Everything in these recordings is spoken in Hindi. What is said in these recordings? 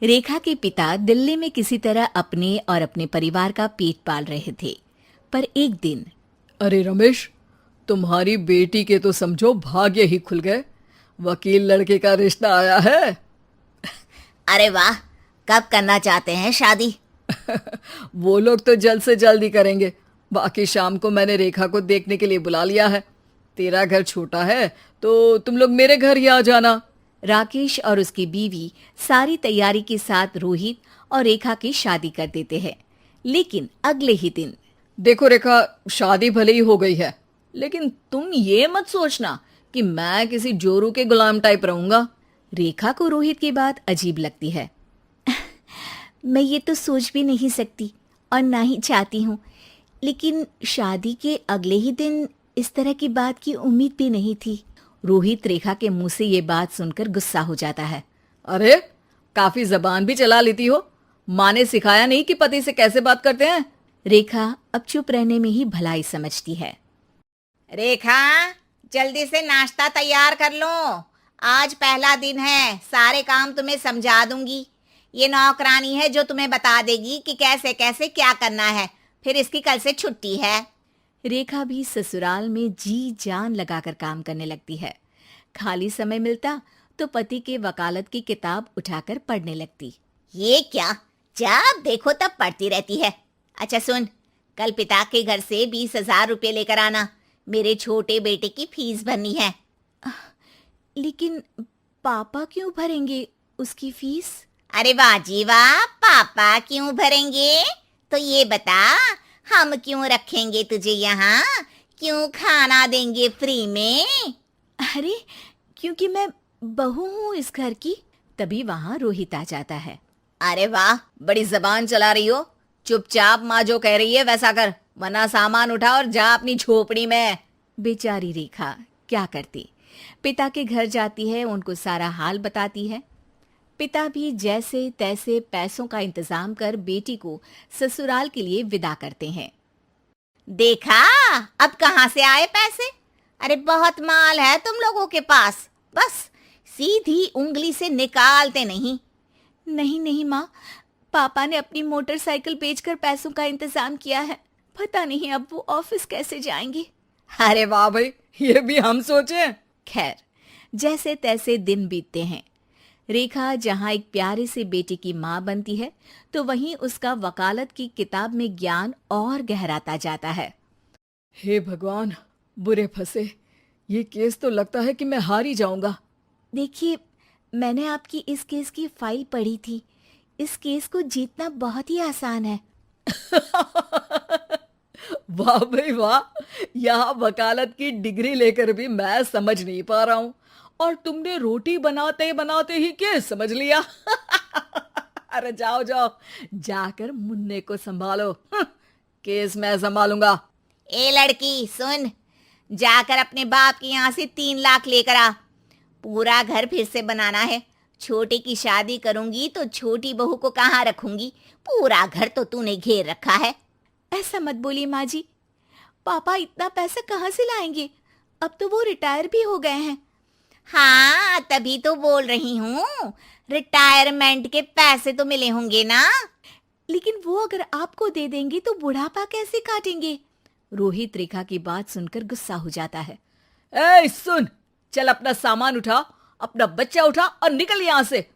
रेखा के पिता दिल्ली में किसी तरह अपने और अपने परिवार का पेट पाल रहे थे। पर एक दिन अरे रमेश, तुम्हारी बेटी के तो समझो भाग्य ही खुल गए। वकील लड़के का रिश्ता आया है। अरे वाह, कब करना चाहते हैं शादी? वो लोग तो जल्द से जल्द ही करेंगे। बाकी शाम को मैंने रेखा को देखने के लिए बुला लिया है। तेरा घर छोटा है तो तुम लोग मेरे घर ही आ जाना। राकेश और उसकी बीवी सारी तैयारी के साथ रोहित और रेखा की शादी कर देते हैं। लेकिन अगले ही दिन देखो रेखा, शादी भले ही हो गई है, लेकिन तुम ये मत सोचना कि मैं किसी जोरू के गुलाम टाइप रहूंगा। रेखा को रोहित की बात अजीब लगती है। मैं ये तो सोच भी नहीं सकती और ना ही चाहती हूँ, लेकिन शादी के अगले ही दिन इस तरह की बात की उम्मीद भी नहीं थी। रोहित रेखा के मुंह से ये बात सुनकर गुस्सा हो जाता है। अरे, काफी जबान भी चला लेती हो। माँ ने सिखाया नहीं कि पति से कैसे बात करते हैं? रेखा अब चुप रहने में ही भलाई समझती है। रेखा, जल्दी से नाश्ता तैयार कर लो। आज पहला दिन है, सारे काम तुम्हें समझा दूंगी। ये नौकरानी है जो तुम्हें बता देगी कि कैसे कैसे क्या करना है। फिर इसकी कल से छुट्टी है। रेखा भी ससुराल में जी जान लगाकर काम करने लगती है। खाली समय मिलता तो पति के वकालत की किताब उठाकर पढ़ने लगती। ये क्या, जब देखो तब पढ़ती रहती है। अच्छा सुन, कल पिता के घर से 20,000 रुपये लेकर आना। मेरे छोटे बेटे की फीस भरनी है। लेकिन पापा क्यों भरेंगे उसकी फीस? अरे वाह जी वाह, पापा क्यों भरेंगे? तो ये बता, हम क्यों रखेंगे तुझे यहाँ? क्यों खाना देंगे फ्री में? अरे, क्योंकि मैं बहू हूँ इस घर की। तभी वहाँ रोहित आ जाता है। अरे वाह, बड़ी जबान चला रही हो। चुपचाप माँ जो कह रही है वैसा कर, वरना सामान उठा और जा अपनी झोपड़ी में। बेचारी रेखा क्या करती, पिता के घर जाती है, उनको सारा हाल बताती है। पिता भी जैसे तैसे पैसों का इंतजाम कर बेटी को ससुराल के लिए विदा करते हैं। देखा, अब कहाँ से आए पैसे? अरे बहुत माल है तुम लोगों के पास, बस सीधी उंगली से निकालते नहीं। नहीं नहीं माँ, पापा ने अपनी मोटरसाइकिल बेचकर पैसों का इंतजाम किया है। पता नहीं अब वो ऑफिस कैसे जाएंगे। अरे वाह भाई, ये भी हम सोचे। खैर, जैसे तैसे दिन बीतते हैं। रेखा जहाँ एक प्यारे से बेटे की माँ बनती है, तो वहीं उसका वकालत की किताब में ज्ञान और गहराता जाता है। हे भगवान, बुरे फंसे। ये केस तो लगता है कि मैं हार ही जाऊंगा। देखिए, मैंने आपकी इस केस की फाइल पढ़ी थी। इस केस को जीतना बहुत ही आसान है। वाह भाई वाह, यहाँ वकालत की डिग्री लेकर भी मैं समझ नहीं पा रहा हूँ, और तुमने रोटी बनाते बनाते ही केस समझ लिया। अरे जाओ जाओ, जाकर मुन्ने को संभालो। केस मैं संभालूंगा। ए लड़की सुन, जाकर अपने बाप के यहाँ से 3 लाख लेकर आ। पूरा घर फिर से बनाना है। छोटे की शादी करूंगी तो छोटी बहू को कहाँ रखूंगी? पूरा घर तो तूने घेर रखा है। ऐसा मत बोलिए माँ जी, पापा इतना पैसा कहाँ से लाएंगे? अब तो वो रिटायर भी हो गए हैं। हाँ, तभी तो बोल रही हूँ, रिटायरमेंट के पैसे तो मिले होंगे ना। लेकिन वो अगर आपको दे देंगे तो बुढ़ापा कैसे काटेंगे? रोहित रेखा की बात सुनकर गुस्सा हो जाता है। ए सुन, चल अपना सामान उठा, अपना बच्चा उठा और निकल यहाँ से।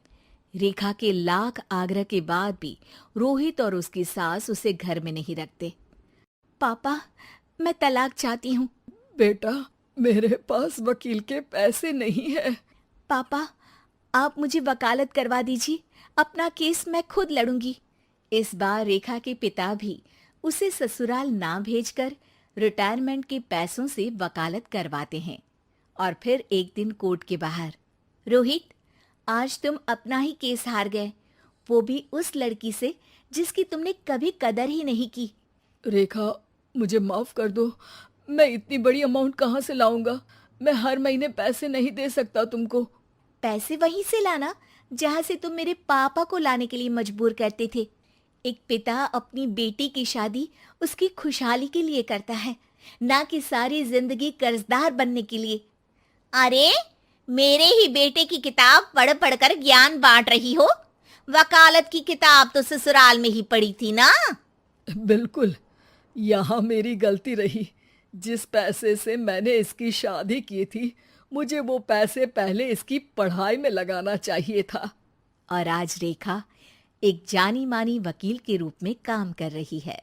रेखा के लाख आग्रह के बाद भी रोहित और उसकी सास उसे घर में नहीं रखते। पापा, मैं तलाक चाहती हूँ। बेटा, मेरे पास वकील के पैसे नहीं है। पापा, आप मुझे वकालत करवा दीजिए, अपना केस मैं खुद लड़ूंगी। इस बार रेखा के पिता भी उसे ससुराल ना भेजकर रिटायरमेंट के पैसों से वकालत करवाते हैं। और फिर एक दिन कोर्ट के बाहर, रोहित, आज तुम अपना ही केस हार गए, वो भी उस लड़की से जिसकी तुमने कभी कदर ही नहीं की। रेखा, मुझे माफ कर दो। मैं इतनी बड़ी अमाउंट कहाँ से लाऊंगा? मैं हर महीने पैसे नहीं दे सकता तुमको। पैसे वहीं से लाना जहां से तुम मेरे पापा को लाने के लिए मजबूर करते थे। एक पिता अपनी बेटी की शादी उसकी खुशहाली के लिए करता है, ना कि सारी जिंदगी कर्जदार बनने के लिए। अरे, मेरे ही बेटे की किताब पढ़ पढ़ कर ज्ञान बांट रही हो। वकालत की किताब तो ससुराल में ही पड़ी थी ना। बिल्कुल, यहाँ मेरी गलती रही। जिस पैसे से मैंने इसकी शादी की थी, मुझे वो पैसे पहले इसकी पढ़ाई में लगाना चाहिए था। और आज रेखा एक जानी मानी वकील के रूप में काम कर रही है।